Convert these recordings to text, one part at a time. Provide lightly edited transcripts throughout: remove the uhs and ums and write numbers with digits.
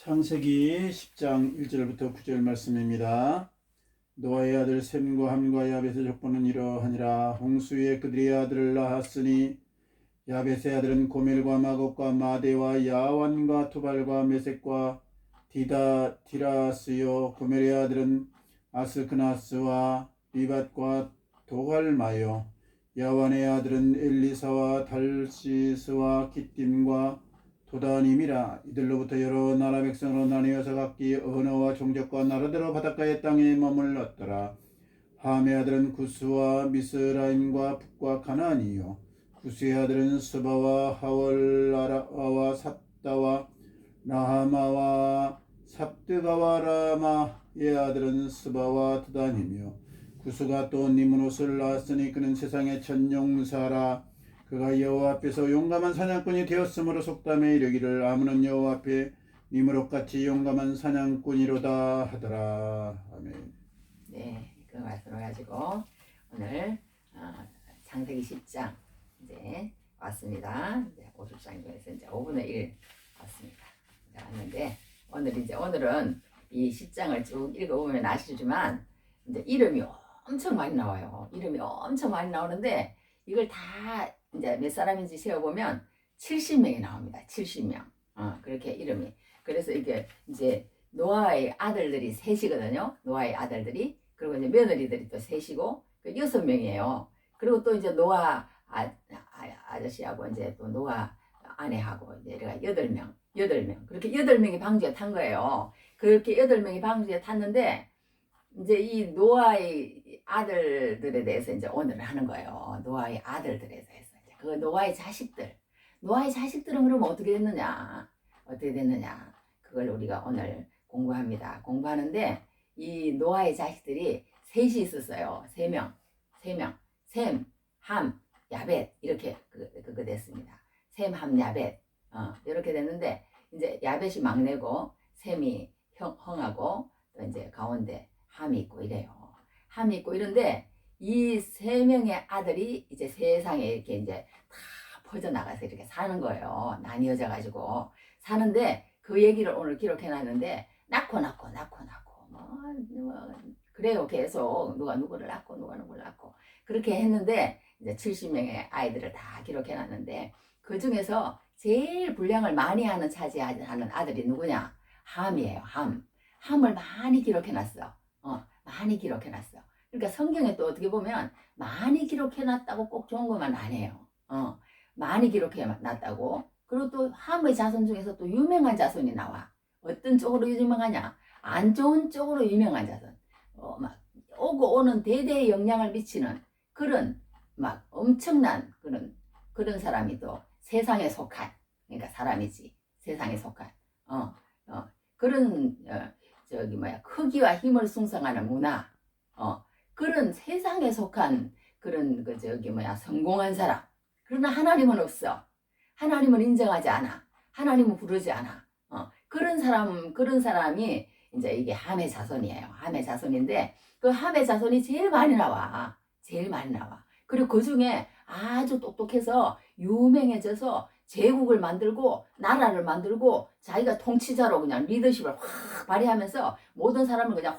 창세기 10장 1절부터 9절 말씀입니다. 노아의 아들 셈과 함과 야벳의 족보는 이러하니라. 홍수 위에 그들의 아들을 낳았으니 야벳의 아들은 고멜과 마곡과 마대와 야완과 투발과 메섹과 디라스요. 고멜의 아들은 아스크나스와 리밧과 도갈마요. 야완의 아들은 엘리사와 달시스와 기띔과 도다님이라. 이들로부터 여러 나라 백성으로 나뉘어서 각기 언어와 종족과 나라대로 바닷가의 땅에 머물렀더라. 함의 아들은 구스와 미스라임과 북과 가나안이요. 구스의 아들은 스바와 하월라와 삽다와 나하마와 삽드가와 라마의 아들은 스바와 드단이며, 구스가 또 니므롯을 낳았으니 그는 세상의 천용사라. 그가 여호와 앞에서 용감한 사냥꾼이 되었으므로 속담에 이르기를 아무는 여호와 앞에 니므롯같이 용감한 사냥꾼이로다 하더라. 아멘. 네, 그 말씀을 가지고 오늘 창세기 10장 이제 왔습니다. 이제 50장 중에서 이제 5분의 1 왔습니다. 이제 왔는데 오늘은 이 10장을 쭉 읽어보면 아시지만 이제 이름이 엄청 많이 나와요. 이름이 엄청 많이 나오는데 이걸 다 이제 몇 사람인지 세어보면 70명이 나옵니다. 70명. 그렇게 이름이. 그래서 이게 이제 노아의 아들들이 셋이거든요. 노아의 아들들이. 그리고 이제 며느리들이 또 셋이고, 그 6명이에요. 그리고 또 이제 노아 아저씨하고 이제 또 노아 아내하고 이제 이래가 8명. 그렇게 8명이 방주에 탄 거예요. 그렇게 8명이 방주에 탔는데, 이제 이 노아의 아들들에 대해서 이제 오늘 하는 거예요. 노아의 아들들에 대해서. 그 노아의 자식들은 그러면 어떻게 됐느냐? 그걸 우리가 오늘 공부합니다. 공부하는데 이 노아의 자식들이 셋이 있었어요. 3명. 셈, 함, 야벳 이렇게 그거 됐습니다. 셈, 함, 야벳 이렇게 됐는데 이제 야벳이 막내고 셈이 형하고 또 이제 가운데 함이 있고 이래요. 함이 있고 이런데 이 3명의 아들이 이제 세상에 이렇게 이제 다 퍼져나가서 이렇게 사는 거예요. 나뉘어져 가지고 사는데 그 얘기를 오늘 기록해 놨는데 낳고 그래요. 계속 누가 누구를 낳고 그렇게 했는데 이제 70명의 아이들을 다 기록해 놨는데 그 중에서 제일 분량을 많이 차지하는 아들이 누구냐? 함이에요. 함을 많이 기록해 놨어. 많이 기록해 놨어. 그러니까 성경에 또 어떻게 보면 많이 기록해 놨다고 꼭 좋은 것만 아니에요. 많이 기록해 놨다고. 그리고 또 함의 자손 중에서 또 유명한 자손이 나와. 어떤 쪽으로 유명하냐? 안 좋은 쪽으로 유명한 자손. 막 오고 오는 대대에 영향을 미치는 그런 막 엄청난 그런 사람이 또 세상에 속한, 그러니까 사람이지. 세상에 속한 그런 크기와 힘을 숭상하는 문화, 그런 세상에 속한 그런 성공한 사람. 그러나 하나님은 없어. 하나님은 인정하지 않아. 하나님은 부르지 않아. 그런 사람이 이제 이게 함의 자손이에요. 함의 자손인데 그 함의 자손이 제일 많이 나와. 그리고 그 중에 아주 똑똑해서 유명해져서 제국을 만들고 나라를 만들고 자기가 통치자로 그냥 리더십을 확 발휘하면서 모든 사람을 그냥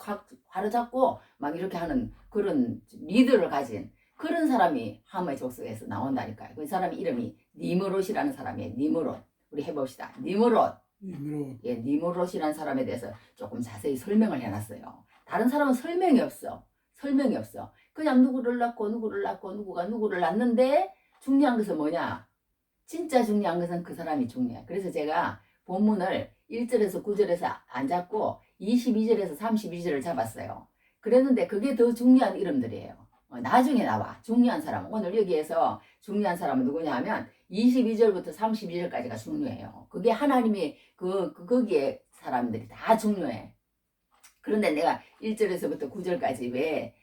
확 바로잡고 막 이렇게 하는 그런 리더를 가진 그런 사람이 함의 족속에서 나온다니까요. 그 사람 이름이 니므롯이라는 사람이에요. 니므롯. 우리 해봅시다. 니므롯. 예, 니므롯이라는 사람에 대해서 조금 자세히 설명을 해놨어요. 다른 사람은 설명이 없어. 그냥 누구를 낳고 누가 누구를 낳는데 중요한 것은 뭐냐? 진짜 중요한 것은 그 사람이 중요해. 그래서 제가 본문을 1절에서 9절에서 안 잡고 22절에서 32절을 잡았어요. 그랬는데 그게 더 중요한 이름들이에요. 나중에 나와. 중요한 사람. 오늘 여기에서 중요한 사람은 누구냐 하면 22절부터 32절까지가 중요해요. 그게 하나님이 거기에 사람들이 다 중요해. 그런데 내가 1절에서부터 9절까지 왜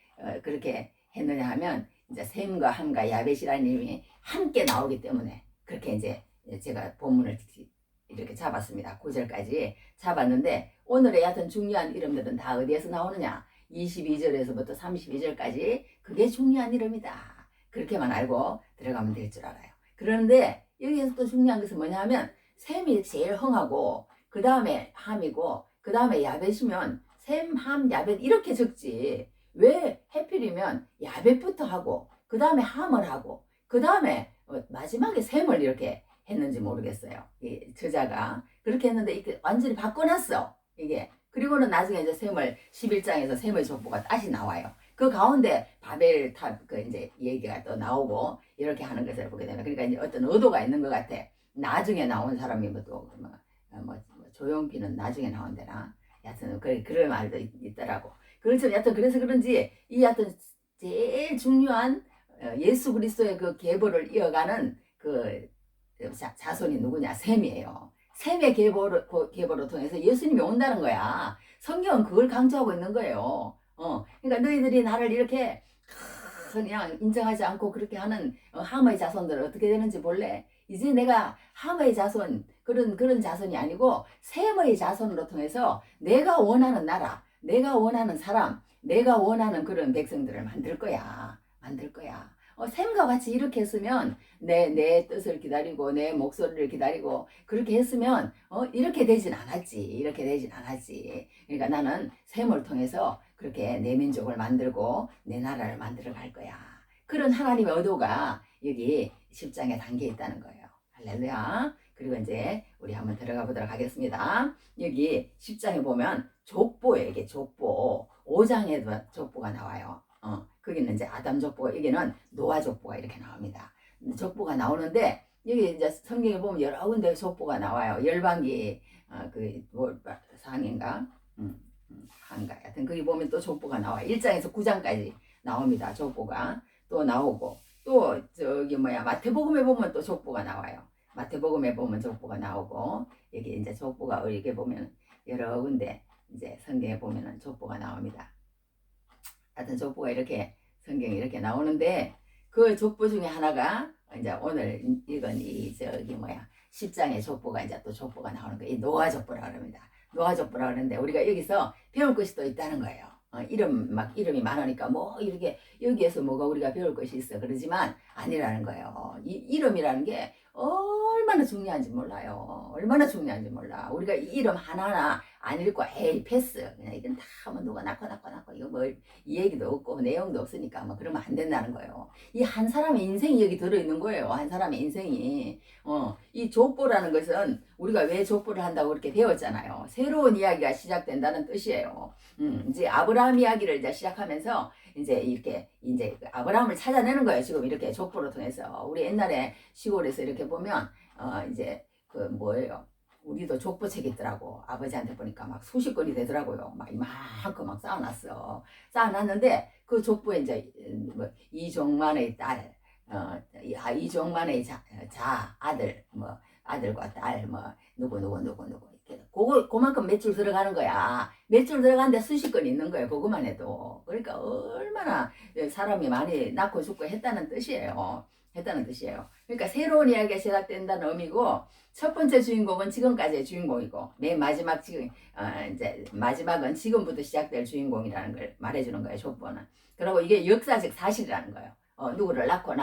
그렇게 했느냐 하면 이제 셈과 함과 야벳이라는 이름이 함께 나오기 때문에 그렇게 이제 제가 본문을 이렇게 잡았습니다. 9절까지 잡았는데 오늘의 여하튼 중요한 이름들은 다 어디에서 나오느냐? 22절에서부터 32절까지 그게 중요한 이름이다. 그렇게만 알고 들어가면 될 줄 알아요. 그런데 여기에서 또 중요한 것은 뭐냐 하면 셈이 제일 흥하고 그 다음에 함이고 그 다음에 야벳이면 셈, 함, 야벳 이렇게 적지. 왜 해필이면 야벳부터 하고 그 다음에 함을 하고 그 다음에 마지막에 셈을 이렇게 했는지 모르겠어요. 이 저자가 그렇게 했는데 이게 완전히 바꿔놨어. 이게 그리고는 나중에 이제 셈을 11장에서 셈의 족보가 다시 나와요. 그 가운데 바벨 탑 그 이제 얘기가 또 나오고 이렇게 하는 것을 보게 되면 그러니까 이제 어떤 의도가 있는 것 같아. 나중에 나온 사람이 뭐 조용필은 나중에 나온대나. 여하튼 그런 말도 있더라고. 그렇죠. 여하튼 그래서 그런지 이 여하튼 제일 중요한 예수 그리스도의 그 계보를 이어가는 그 자손이 누구냐? 셈이에요. 셈의 계보로 통해서 예수님이 온다는 거야. 성경은 그걸 강조하고 있는 거예요. 그러니까 너희들이 나를 이렇게 그냥 인정하지 않고 그렇게 하는 함의 자손들은 어떻게 되는지 볼래? 이제 내가 함의 자손 그런 자손이 아니고 셈의 자손으로 통해서 내가 원하는 나라, 내가 원하는 사람, 내가 원하는 그런 백성들을 만들 거야. 만들 거야. 셈과 같이 이렇게 했으면 내 뜻을 기다리고 내 목소리를 기다리고 그렇게 했으면 이렇게 되진 않았지. 이렇게 되진 않았지. 그러니까 나는 셈을 통해서 그렇게 내 민족을 만들고 내 나라를 만들어 갈 거야. 그런 하나님의 의도가 여기 10장에 담겨 있다는 거예요. 할렐루야. 그리고 이제 우리 한번 들어가 보도록 하겠습니다. 여기 10장에 보면 족보예요. 이게 족보. 5장에도 족보가 나와요. 거기는 이제 아담 족보가, 여기는 노아 족보가 이렇게 나옵니다. 족보가 나오는데 여기 이제 성경에 보면 여러 군데 족보가 나와요. 열방기 상인가 한가 하여튼 거기 보면 또 족보가 나와요. 1장에서 9장까지 나옵니다. 족보가 또 나오고 또 저기 마태복음에 보면 또 족보가 나와요. 마태복음에 보면 족보가 나오고 여기 이제 족보가 이렇게 보면 여러 군데 이제 성경에 보면은 족보가 나옵니다. 하여튼 족보가 이렇게 성경에 이렇게 나오는데 그 족보 중에 하나가 이제 오늘 읽은 이 10장의 족보가 이제 또 족보가 나오는 거예요. 이 노아 족보라 그럽니다. 노아 족보라 그러는데 우리가 여기서 배울 것이 또 있다는 거예요. 이름이 많으니까 뭐 이렇게 여기에서 뭐가 우리가 배울 것이 있어 그러지만 아니라는 거예요. 이 이름이라는 게 얼마나 중요한지 몰라요. 얼마나 중요한지 몰라. 우리가 이 이름 하나하나 안 읽고 에이 패스 그냥 이건 다 뭐 누가 낳고 이거 뭐 이 얘기도 없고 내용도 없으니까 뭐 그러면 안 된다는 거예요. 이 한 사람의 인생이 여기 들어있는 거예요. 한 사람의 인생이 이 족보라는 것은 우리가 왜 족보를 한다고 그렇게 배웠잖아요. 새로운 이야기가 시작된다는 뜻이에요. 이제 아브라함 이야기를 이제 시작하면서 이제 이렇게 이제 아브라함을 찾아내는 거예요. 지금 이렇게 족보를 통해서 우리 옛날에 시골에서 이렇게 보면 이제 그 뭐예요? 우리도 족보책이 있더라고. 아버지한테 보니까 막 수십 권이 되더라고요. 막 이만큼 막 쌓아놨어. 쌓아놨는데 그 족보에 이제 뭐 이종만의 딸, 이종만의 아들, 뭐 아들과 딸, 뭐 누구 이렇게 그만큼 몇 줄 들어가는 거야. 몇 줄 들어가는데 수십 건 있는 거예요. 그것만 해도. 그러니까 얼마나 사람이 많이 낳고 죽고 했다는 뜻이에요. 그러니까 새로운 이야기가 시작된다는 의미고 첫 번째 주인공은 지금까지의 주인공이고 맨 마지막 이제 마지막은 지금부터 시작될 주인공이라는 걸 말해주는 거예요. 족보는. 그리고 이게 역사적 사실이라는 거예요. 누구를 낳고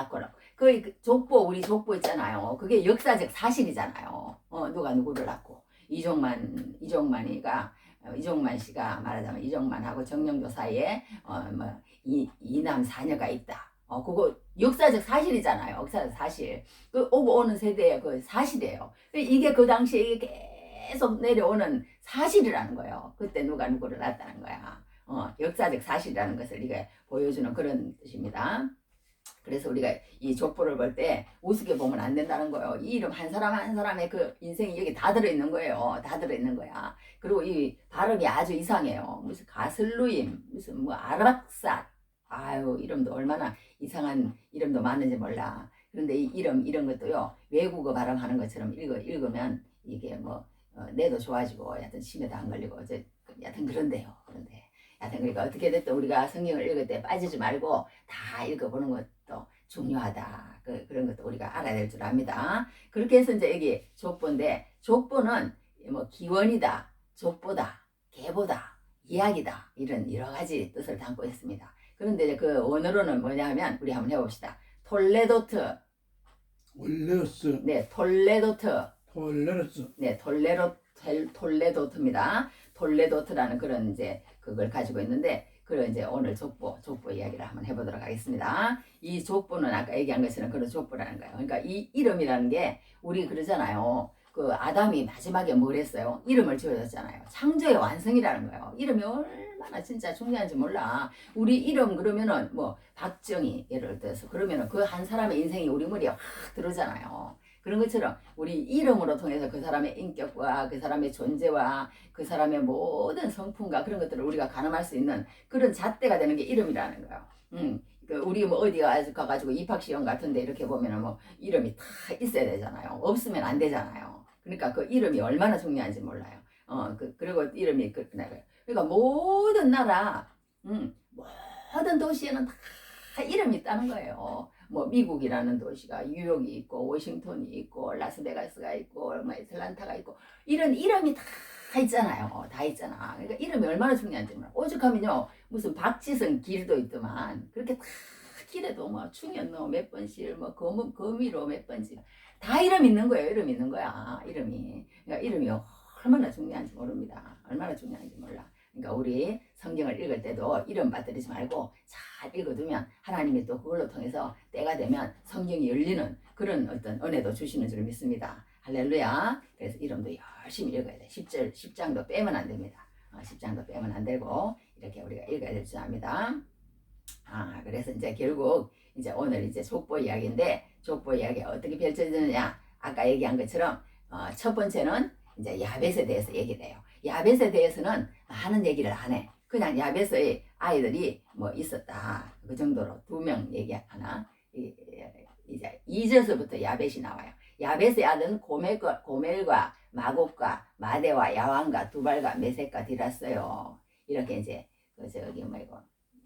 그 족보 우리 족보 있잖아요. 그게 역사적 사실이잖아요. 누가 누구를 낳고 이종만 씨가 말하자면 이종만하고 정영조 사이에 이남 사녀가 있다. 그거 역사적 사실이잖아요. 역사적 사실. 그 오고 오는 세대의 그 사실이에요. 이게 그 당시에 이게 계속 내려오는 사실이라는 거예요. 그때 누가 누구를 낳았다는 거야. 역사적 사실이라는 것을 이게 보여주는 그런 뜻입니다. 그래서 우리가 이 족보를 볼 때 우습게 보면 안 된다는 거예요. 이 이름 한 사람 한 사람의 그 인생이 여기 다 들어있는 거예요. 다 들어있는 거야. 그리고 이 발음이 아주 이상해요. 무슨 가슬루임, 무슨 뭐 아락삿. 아유, 이름도 얼마나 이상한 이름도 많은지 몰라. 그런데 이 이름 이런 것도요. 외국어 발음하는 것처럼 읽으면 이게 뭐 뇌도 좋아지고 여하튼 치매도 안 걸리고 여하튼 그런데요. 여하튼 그러니까 어떻게 됐든 우리가 성경을 읽을 때 빠지지 말고 다 읽어보는 것도 중요하다. 그런 것도 우리가 알아야 될 줄 압니다. 그렇게 해서 이제 여기 족보인데 족보는 뭐 기원이다, 족보다, 계보다, 이야기다 이런 여러 가지 뜻을 담고 있습니다. 그런데 그 원어로는 뭐냐 하면 우리 한번 해봅시다. 톨레도트. 올레오스. 네, 톨레도트. 톨레로스. 네, 톨레도트입니다. 톨레도트라는 그런 이제 그걸 가지고 있는데, 그런 이제 오늘 족보 이야기를 한번 해보도록 하겠습니다. 이 족보는 아까 얘기한 것처럼 그런 족보라는 거예요. 그러니까 이 이름이라는 게 우리 그러잖아요. 그 아담이 마지막에 뭘 했어요? 이름을 지어줬잖아요. 창조의 완성이라는 거예요. 이름이 얼마나 진짜 중요한지 몰라. 우리 이름 그러면은 뭐 박정희 예를 들어서 그러면은 그 한 사람의 인생이 우리 머리에 확 들어오잖아요. 그런 것처럼 우리 이름으로 통해서 그 사람의 인격과 그 사람의 존재와 그 사람의 모든 성품과 그런 것들을 우리가 가늠할 수 있는 그런 잣대가 되는 게 이름이라는 거예요. 우리 뭐 어디 가가지고 입학시험 같은데 이렇게 보면은 뭐 이름이 다 있어야 되잖아요. 없으면 안 되잖아요. 그러니까 그 이름이 얼마나 중요한지 몰라요. 그리고 이름이 그러니까 모든 나라, 모든 도시에는 다 이름이 있다는 거예요. 뭐 미국이라는 도시가 뉴욕이 있고 워싱턴이 있고 라스베가스가 있고 뭐 애틀란타가 있고 이런 이름이 다 있잖아요. 다 있잖아. 그러니까 이름이 얼마나 중요한지 몰라. 오죽하면요 무슨 박지성 길도 있더만 그렇게 다 길에도 뭐 충현로 몇 번씩 뭐 거미로 몇 번씩 다 이름 있는 거예요. 이름 있는 거야. 이름이. 그러니까 이름이 얼마나 중요한지 모릅니다. 얼마나 중요한지 몰라. 그러니까 우리 성경을 읽을 때도 이름 빠뜨리지 말고 잘 읽어두면 하나님이 또 그걸로 통해서 때가 되면 성경이 열리는 그런 어떤 은혜도 주시는 줄 믿습니다. 할렐루야. 그래서 이름도 열심히 읽어야 돼. 10장도 빼면 안 됩니다. 10장도 빼면 안 되고 이렇게 우리가 읽어야 될 줄 압니다. 그래서 이제 결국 이제 오늘 이제 족보 이야기인데 족보 이야기가 어떻게 펼쳐지느냐 아까 얘기한 것처럼 첫 번째는 이제 야벳에 대해서 얘기를 해요. 야벳에 대해서는 많은 얘기를 안 해. 그냥 야벳의 아이들이 뭐 있었다. 그 정도로 2명 얘기하나. 이제 2절서부터 야벳이 나와요. 야벳의 아들은 고멜과 마곡과 마대와 야왕과 두발과 메섹과 디랐어요. 이렇게 이제 저기 뭐이고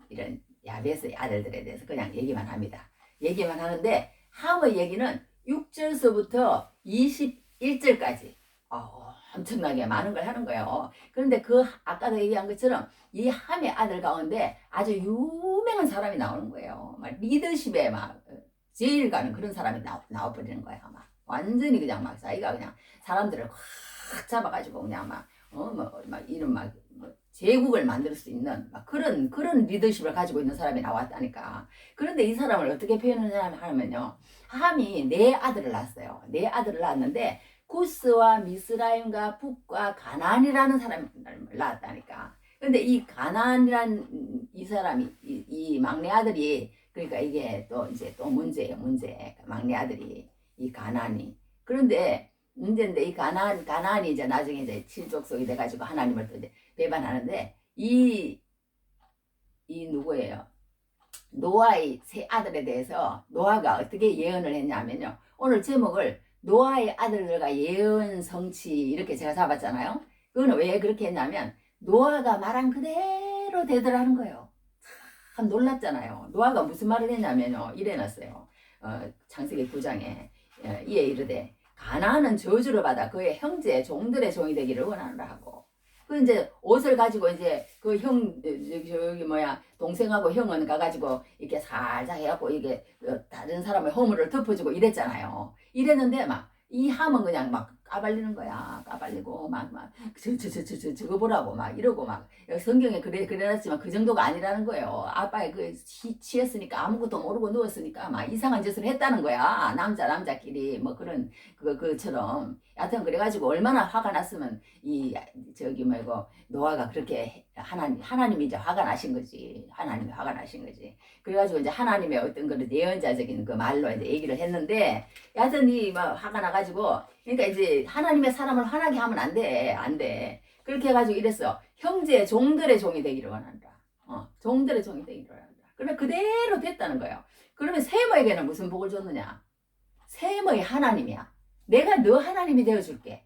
이런 야벳의 아들들에 대해서 그냥 얘기만 합니다. 얘기만 하는데 함의 얘기는 6절서부터 21절까지 엄청나게 많은 걸 하는 거예요. 그런데 그 아까도 얘기한 것처럼 이 함의 아들 가운데 아주 유명한 사람이 나오는 거예요. 막 리더십에 막 제일 가는 그런 사람이 나와버리는 거예요. 막 완전히 그냥 막 자기가 그냥 사람들을 확 잡아가지고 그냥 막 이런 제국을 만들 수 있는 막 그런 리더십을 가지고 있는 사람이 나왔다니까. 그런데 이 사람을 어떻게 표현하냐 하면요. 함이 4아들을 낳았어요. 4아들을 낳았는데 구스와 미스라임과 북과 가나안이라는 사람을 낳았다니까. 근데 이 가나안이란 이 사람이 이 막내 아들이 그러니까 이게 또 이제 또 문제예요. 문제. 막내 아들이 이 가나안이. 그런데 문제인데 이 가나안이 이제 나중에 이제 칠족속이 돼가지고 하나님을 또 이제 배반하는데 이 누구예요? 노아의 3아들에 대해서 노아가 어떻게 예언을 했냐면요. 오늘 제목을 노아의 아들들과 예언 성취 이렇게 제가 잡았잖아요. 그거는 왜 그렇게 했냐면 노아가 말한 그대로 되더라는 거예요. 참 놀랍잖아요. 노아가 무슨 말을 했냐면요. 이래놨어요. 창세기 9장에 이에 이르되 가나안은 저주를 받아 그의 형제 종들의 종이 되기를 원하노라 하고 그 이제 옷을 가지고 이제 그 저기 동생하고 형은 가가지고 이렇게 살짝 해갖고 이게 다른 사람의 허물을 덮어주고 이랬잖아요. 이랬는데 막 이 함은 그냥 막 까발리는 거야. 까발리고 저거 보라고 막 이러고 막 성경에 그래놨지만 그 정도가 아니라는 거예요. 아빠의 그 취했으니까 아무것도 모르고 누웠으니까 막 이상한 짓을 했다는 거야. 남자끼리 뭐 그런 그처럼 여하튼 그래가지고 얼마나 화가 났으면 이 저기 노아가 그렇게 하나님이 이제 화가 나신 거지. 하나님이 화가 나신 거지. 그래가지고 이제 하나님의 어떤 그런 예언자적인 그 말로 이제 얘기를 했는데 여하튼 화가 나가지고 그러니까 이제 하나님의 사람을 화나게 하면 안 돼. 그렇게 해가지고 이랬어. 형제 종들의 종이 되기를 원한다. 종들의 종이 되기를 원한다. 그러면 그대로 됐다는 거예요. 그러면 셈에게는 무슨 복을 줬느냐? 셈의 하나님이야. 내가 너 하나님이 되어줄게.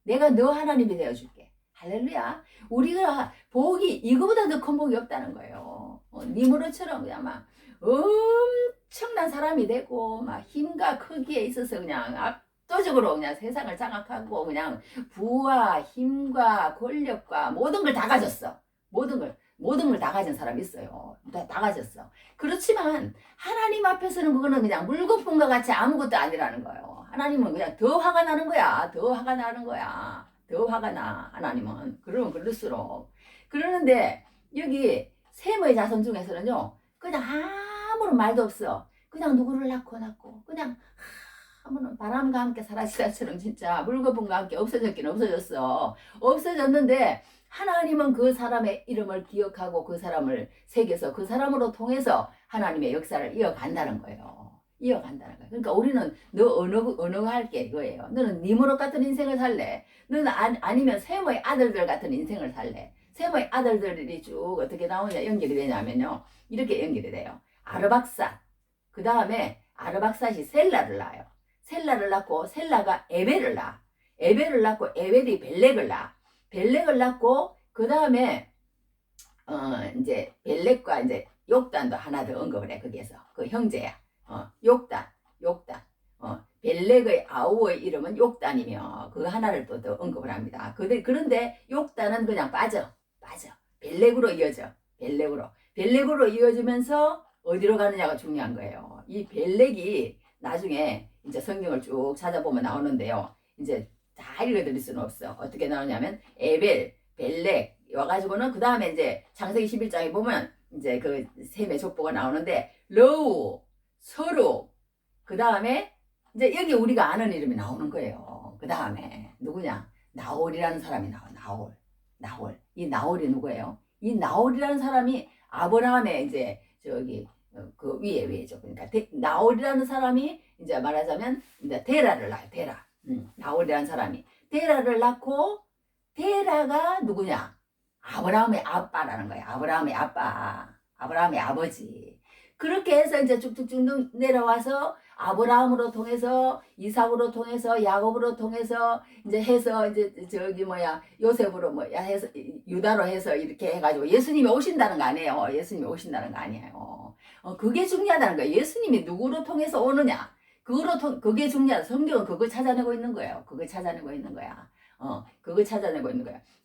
내가 너 하나님이 되어줄게. 할렐루야. 우리가 복이 이거보다 더 큰 복이 없다는 거예요. 니무르처럼 그냥 막 엄청난 사람이 되고 막 힘과 크기에 있어서 그냥 압도적으로 그냥 세상을 장악하고 그냥 부와 힘과 권력과 모든 걸 다 가졌어. 모든 걸 모든 걸 다 가진 사람이 있어요. 다 가졌어. 그렇지만 하나님 앞에서는 그거는 그냥 물거품과 같이 아무것도 아니라는 거예요. 하나님은 그냥 더 화가 나는 거야. 더 화가 나는 거야. 더 화가 나. 하나님은. 그러면 그럴수록. 그러는데 여기 셈의 자손 중에서는요. 그냥 아무런 말도 없어. 그냥 누구를 낳고 그냥 아무런 바람과 함께 사라지다처럼 진짜 물거품과 함께 없어졌긴 없어졌어. 없어졌는데 하나님은 그 사람의 이름을 기억하고 그 사람을 새겨서 그 사람으로 통해서 하나님의 역사를 이어간다는 거예요. 이어간다는 거예요. 그러니까 우리는 너 어느 할게 이거예요. 너는 니무롯 같은 인생을 살래? 너는 아니면 셈의 아들들 같은 인생을 살래? 셈의 아들들이 쭉 어떻게 나오냐 연결이 되냐면요. 이렇게 연결이 돼요. 아르박삿. 그 다음에 아르박삿이 셀라를 낳아요. 셀라를 낳고 셀라가 에벨을 낳아. 에벨을 낳고 에벨이 벨렉을 낳아. 벨렉을 낳고 그 다음에 이제 벨렉과 이제 욕단도 하나 더 언급을 해. 거기에서 그 형제야. 욕단. 벨렉의 아우의 이름은 욕단이며 그 하나를 또 더 언급을 합니다. 그런데 욕단은 그냥 빠져. 벨렉으로 이어져. 벨렉으로 이어지면서 어디로 가느냐가 중요한 거예요. 이 벨렉이 나중에 이제 성경을 쭉 찾아보면 나오는데요. 이제 다 읽어드릴 수는 없어. 어떻게 나오냐면 에벨, 벨렉 와가지고는 그 다음에 이제 창세기 11장에 보면 이제 그 셈의 족보가 나오는데 러우, 서루 그 다음에 이제 여기 우리가 아는 이름이 나오는 거예요. 그 다음에 누구냐? 나홀이라는 사람이 나와. 나홀. 이 나홀이 누구예요? 이 나홀이라는 사람이 아브라함의 이제 저기 그 위에죠. 그러니까 나홀이라는 사람이 이제 말하자면 이제 데라를 낳아요. 나홀이라는 사람이 데라를 낳고 데라가 누구냐? 아브라함의 아빠라는 거예요. 아브라함의 아빠, 아브라함의 아버지. 그렇게 해서 이제 쭉쭉쭉 내려와서 아브라함으로 통해서 이삭으로 통해서 야곱으로 통해서 이제 해서 이제 저기 요셉으로 해서 유다로 해서 이렇게 해가지고 예수님이 오신다는 거 아니에요. 예수님이 오신다는 거 아니에요. 그게 중요하다는 거예요. 예수님이 누구로 통해서 오느냐? 그게 중요하다. 성경은 그걸 찾아내고 있는 거예요. 그걸 찾아내고 있는 거야.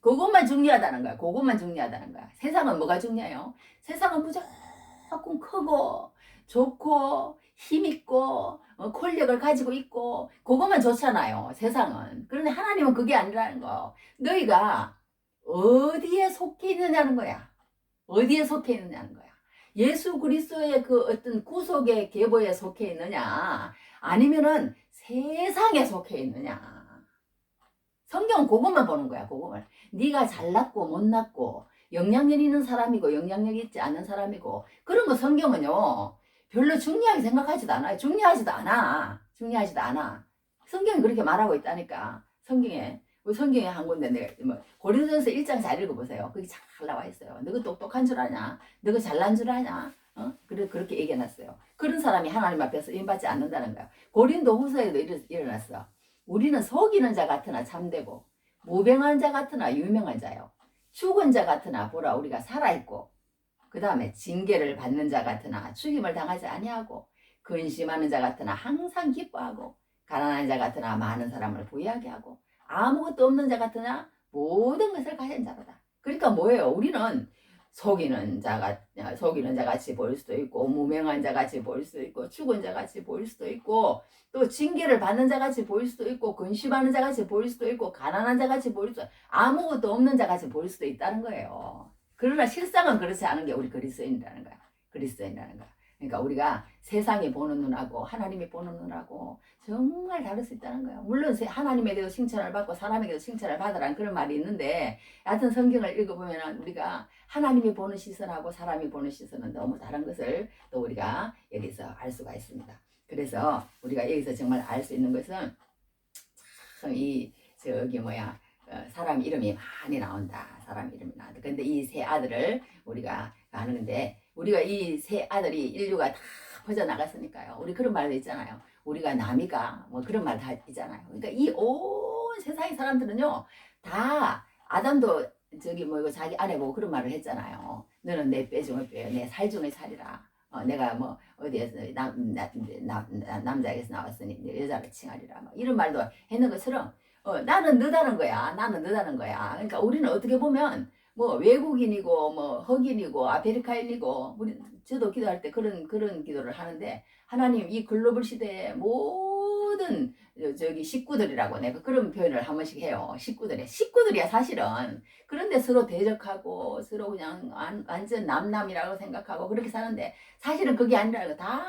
그것만 중요하다는 거야. 세상은 뭐가 중요해요? 세상은 무조건 크고 좋고 힘있고 권력을 가지고 있고 그것만 좋잖아요. 세상은. 그런데 하나님은 그게 아니라는 거. 너희가 어디에 속해 있느냐는 거야. 예수 그리스도의 그 어떤 구속의 계보에 속해 있느냐 아니면은 세상에 속해 있느냐. 성경은 그것만 보는 거야. 그것만. 네가 잘났고 못났고 영향력 있는 사람이고 영향력 있지 않은 사람이고 그런 거 성경은요 별로 중요하게 생각하지도 않아요. 중요하지도 않아. 성경이 그렇게 말하고 있다니까. 성경에 한 군데 내가 고린도전서 1장 잘 읽어보세요. 거기 잘 나와 있어요. 너가 똑똑한 줄 아냐? 너가 잘난 줄 아냐? 그렇게 얘기해놨어요. 그런 사람이 하나님 앞에서 쓰임받지 않는다는 거야. 고린도 후서에도 일어났어. 우리는 속이는 자 같으나 참되고 무병한 자 같으나 유명한 자요. 죽은 자 같으나 보라 우리가 살아있고 그 다음에 징계를 받는 자 같으나 죽임을 당하지 아니하고 근심하는 자 같으나 항상 기뻐하고 가난한 자 같으나 많은 사람을 부유하게 하고 아무것도 없는 자 같으나 모든 것을 가진 자로다. 그러니까 뭐예요? 우리는 속이는 자 같이 보일 수도 있고 무명한 자 같이 보일 수도 있고 죽은 자 같이 보일 수도 있고 또 징계를 받는 자 같이 보일 수도 있고 근심하는 자 같이 보일 수도 있고 가난한 자 같이 보일 수도 있고 아무것도 없는 자 같이 보일 수도 있다는 거예요. 그러나 실상은 그렇지 않은 게 우리 그리스도인이라는 거야. 그러니까 우리가 세상이 보는 눈하고 하나님이 보는 눈하고 정말 다를 수 있다는 거예요. 물론 하나님에게도 칭찬을 받고 사람에게도 칭찬을 받으라는 그런 말이 있는데 여하튼 성경을 읽어보면 우리가 하나님이 보는 시선하고 사람이 보는 시선은 너무 다른 것을 또 우리가 여기서 알 수가 있습니다. 그래서 우리가 여기서 정말 알 수 있는 것은 참 사람 이름이 많이 나온다. 근데 이 세 아들을 우리가 아는데 우리가 이 세 아들이 인류가 다 퍼져나갔으니까요. 우리 그런 말도 있잖아요. 우리가 남이가 그런 말 다 있잖아요. 그러니까 이 온 세상의 사람들은요. 다 아담도 이거 자기 아내 보고 그런 말을 했잖아요. 너는 내 뼈 중의 뼈, 내 살 중의 살이라. 내가 어디에서 남자에게서 나왔으니 여자를 칭하리라. 이런 말도 했는 것처럼 나는 너다는 거야. 그러니까 우리는 어떻게 보면 뭐 외국인이고 뭐 흑인이고 아메리카인이고 우리 저도 기도할 때 그런 기도를 하는데 하나님 이 글로벌 시대의 모든 저기 식구들이라고 내가 그런 표현을 한 번씩 해요. 식구들이야 사실은. 그런데 서로 대적하고 서로 그냥 완전 남남이라고 생각하고 그렇게 사는데 사실은 그게 아니라 다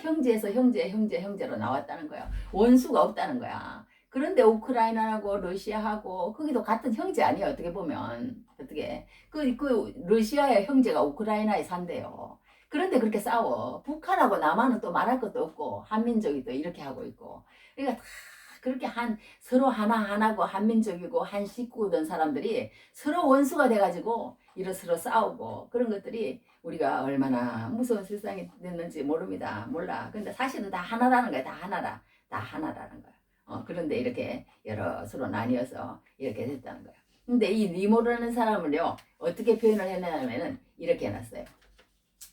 형제에서 형제로 나왔다는 거야. 원수가 없다는 거야. 그런데 우크라이나하고 러시아하고 거기도 같은 형제 아니에요. 어떻게 보면 어떻게 그 러시아의 형제가 우크라이나에 산대요. 그런데 그렇게 싸워. 북한하고 남한은 또 말할 것도 없고 한민족이 또 이렇게 하고 있고. 그러니까 다 그렇게 서로 하나하나고 한민족이고 한 식구던 사람들이 서로 원수가 돼가지고 서로 싸우고 그런 것들이 우리가 얼마나 무서운 세상이 됐는지 모릅니다. 몰라. 근데 사실은 다 하나라는 거야. 다 하나라. 다 하나라는 거야. 그런데 이렇게 여러 서로 나뉘어서 이렇게 됐다는 거야. 근데 이 니모르라는 사람을요, 어떻게 표현을 했냐면은 이렇게 해놨어요.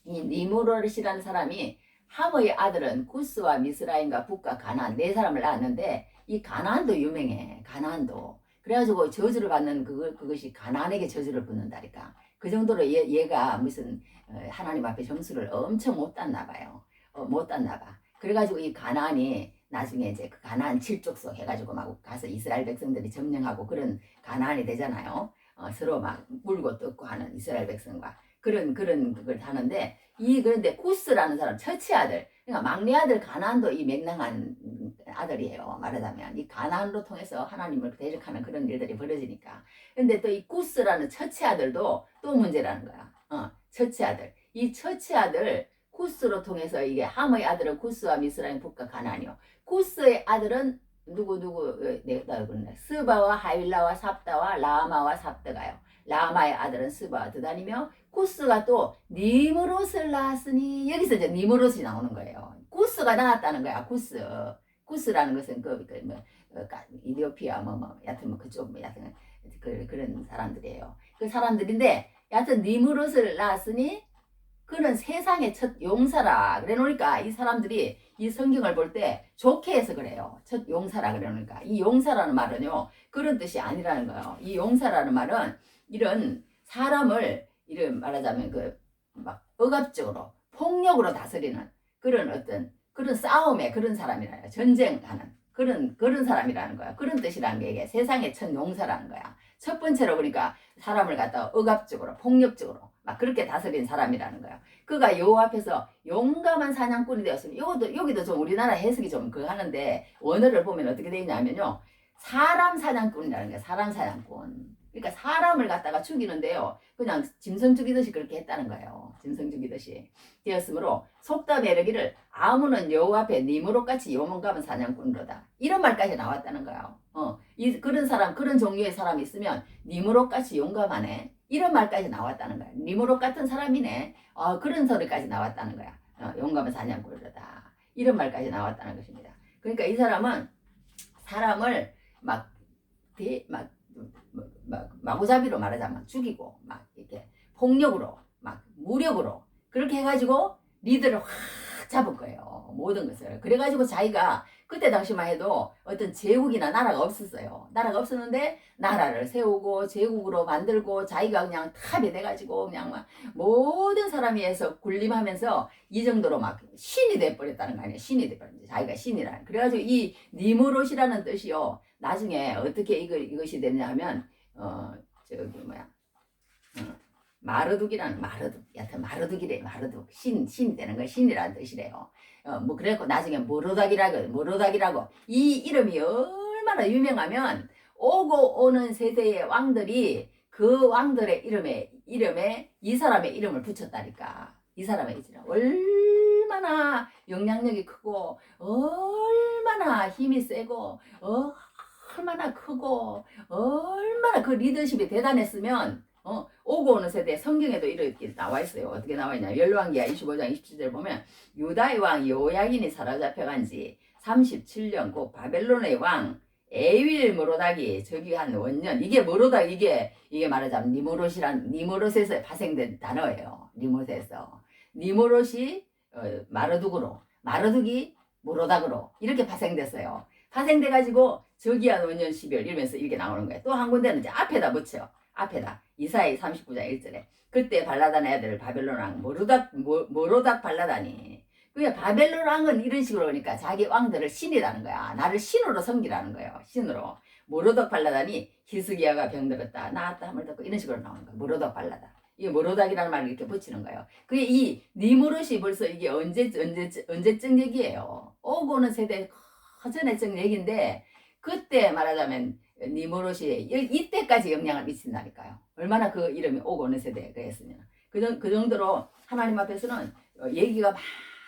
이 니모르시라는 사람이 함의 아들은 구스와 미스라임과 북과 가나안 네 사람을 낳았는데 이 가나안도 유명해. 가나안도. 그래가지고 저주를 받는 그것이 가나안에게 저주를 붙는다니까. 그 정도로 얘가 무슨 하나님 앞에 점수를 엄청 못 땄나 봐요. 못 땄나 봐. 그래가지고 이 가나안이 나중에 이제 그 가나안 칠족속 해가지고 막 가서 이스라엘 백성들이 점령하고 그런 가나안이 되잖아요. 서로 막 물고 뜯고 하는 이스라엘 백성과 그런 그걸 하는데 그런데 구스라는 사람 첫째 아들 그러니까 막내 아들 가나안도 이 맹랑한 아들이에요. 말하자면 이 가나안으로 통해서 하나님을 대적하는 그런 일들이 벌어지니까. 근데 또 이 구스라는 첫째 아들도 또 문제라는 거야. 첫째 아들 이 첫째 아들 구스로 통해서 이게 함의 아들은 구스와 미스라임 북과 가나안이요. 구스의 아들은 누구 내가 그러네. 스바와 하윌라와 삽다와 라마와 삽다가요. 라마의 아들은 스바와 드다니며 구스가 또 니므롯을 낳았으니 여기서 이제 니므롯이 나오는 거예요. 구스가 나왔다는 거야. 구스라는 것은 이디오피아 여하튼 그쪽 여하튼 그런 사람들이에요. 그 사람들인데 여하튼 니므롯을 낳았으니 그는 세상의 첫 용사라 그래 놓으니까 이 사람들이 이 성경을 볼 때 좋게 해서 그래요. 첫 용사라 그래 놓으니까 이 용사라는 말은요 그런 뜻이 아니라는 거예요. 이 용사라는 말은 이런 사람을 이런 말하자면 막 억압적으로 폭력으로 다스리는 그런 어떤 그런 싸움의 그런 사람이라요. 전쟁하는 그런 사람이라는 거야. 그런 뜻이라는 게 이게 세상의 첫 용사라는 거야. 첫 번째로 그러니까 사람을 갖다가 억압적으로 폭력적으로 막 그렇게 다스린 사람이라는 거야. 그가 여호와 앞에서 용감한 사냥꾼이 되었으면 여기도 좀 우리나라 해석이 좀 그거 하는데 원어를 보면 어떻게 되어 있냐면요. 사람 사냥꾼이라는 거야. 사람 사냥꾼. 그러니까 사람을 갖다가 죽이는데요. 그냥 짐승 죽이듯이 그렇게 했다는 거예요. 짐승 죽이듯이 되었으므로 속담에 이르기를 아무는 여호와 앞에 니므롯같이 용감한 사냥꾼으로다. 이런 말까지 나왔다는 거예요. 그런 사람 그런 종류의 사람이 있으면 니므롯같이 용감하네. 이런 말까지 나왔다는 거야. 니므롯 같은 사람이네. 그런 소리까지 나왔다는 거야. 용감한 사냥꾼이로다. 이런 말까지 나왔다는 것입니다. 그러니까 이 사람은 사람을 막 마구잡이로 말하자면 죽이고 막 이렇게 폭력으로 막 무력으로 그렇게 해가지고 리더를 확 잡을 거예요. 모든 것을. 그래가지고 자기가 그때 당시만 해도 어떤 제국이나 나라가 없었어요. 나라가 없었는데 나라를 세우고 제국으로 만들고 자기가 그냥 탑이 돼가지고 그냥 막 모든 사람이 해서 군림하면서 이 정도로 막 신이 돼버렸다는 거 아니에요. 신이 돼버렸는데 자기가 신이라. 그래가지고 이 니므롯이라는 뜻이요. 나중에 어떻게 이것이 되냐 하면 마르둑이라는 여하튼 마르둑이래. 마르둑 신이 되는 거 신이라는 뜻이래요. 그래갖고 나중에 모로닥이라고 이 이름이 얼마나 유명하면 오고 오는 세대의 왕들이 그 왕들의 이름에 이 사람의 이름을 붙였다니까. 이 사람의 이름 얼마나 영향력이 크고 얼마나 힘이 세고 얼마나 크고 얼마나 그 리더십이 대단했으면 오고 오는 세대 성경에도 이렇게 나와 있어요. 어떻게 나와 있냐? 열왕기하 25장 27절 보면 유다의 왕 요야긴이 사로잡혀간 지 37년 곧 바벨론의 왕 에윌 모로닥이 저기 한 원년 이게 모로닥 이게 말하자면 니므롯에서 파생된 단어예요. 니므롯이 마르둑이 모로닥으로 이렇게 파생됐어요. 파생돼가지고 저기 한 원년 10열 이러면서 이렇게 나오는 거예요. 또 한 군데는 이제 앞에다 붙여. 앞에다. 이사야 39장 1절에. 그때 발라단 애들 바벨론 왕 모로닥 발라다니. 그게 바벨론 왕은 이런 식으로 하니까 자기 왕들을 신이라는 거야. 나를 신으로 섬기라는 거예요. 신으로. 모로닥 발라다니 히스기야가 병들었다. 나았다 함을 듣고 이런 식으로 나오는 거야. 모로닥 발라다. 이 모로닥이라는 말을 이렇게 붙이는 거예요. 그게 이 니무롯이 벌써 이게 언제쯤 얘기예요. 오고는 세대 허전해적 얘기인데 그때 말하자면 니무롯이 이때까지 영향을 미친다니까요. 얼마나 그 이름이 오고는 세대에 그랬으면 그 정도로 하나님 앞에서는 얘기가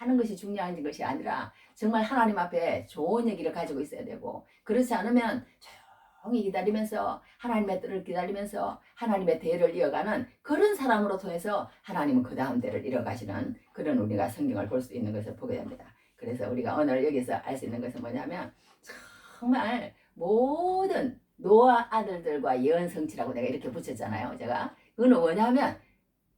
많은 것이 중요한 것이 아니라 정말 하나님 앞에 좋은 얘기를 가지고 있어야 되고 그렇지 않으면 조용히 기다리면서 하나님의 뜻을 기다리면서 하나님의 대를 이어가는 그런 사람으로 통해서 하나님은 그 다음 대를 이어가시는 그런 우리가 성경을 볼 수 있는 것을 보게 됩니다. 그래서 우리가 오늘 여기서 알 수 있는 것은 뭐냐면 정말 모든 노아 아들들과 예언 성취라고 내가 이렇게 붙였잖아요. 제가 그거는 뭐냐면